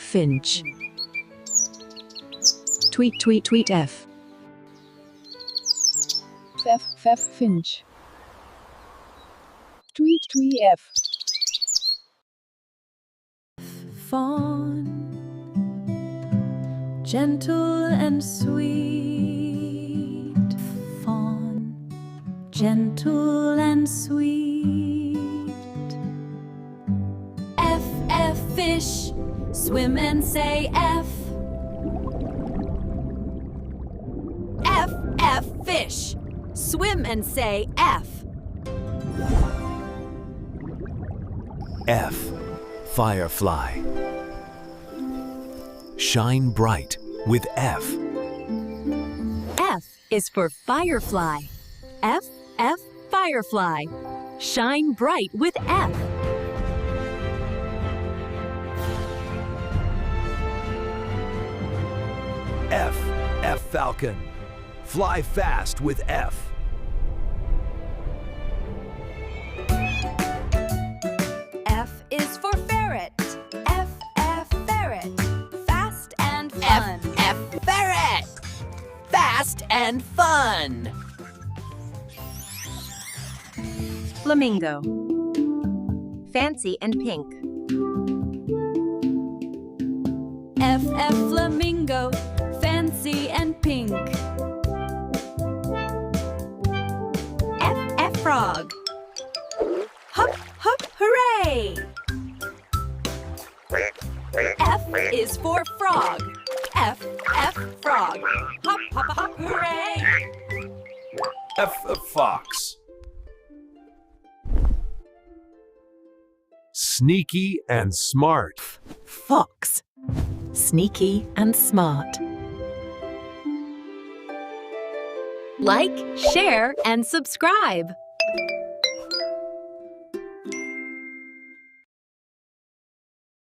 finch. Tweet, tweet, tweet, F. Finch. Tweet, tweet, F. Fawn, gentle and sweet. Fawn, gentle and sweet. F, fish, swim and say F. F, fish, swim and say F. F, firefly. Shine bright with F. F is for firefly. F, firefly. Shine bright with F. F, falcon. Fly fast with F. F is for ferret. F, ferret. Fast and fun. F, ferret. Fast and fun. Flamingo. Fancy and pink. F, flamingo. Fancy and pink. F, frog. Hop, hop, hooray! F is for frog. F, frog. Hop, hop, hop, hooray! F, fox. Sneaky and smart. Fox. Sneaky and smart. Like, share, and subscribe.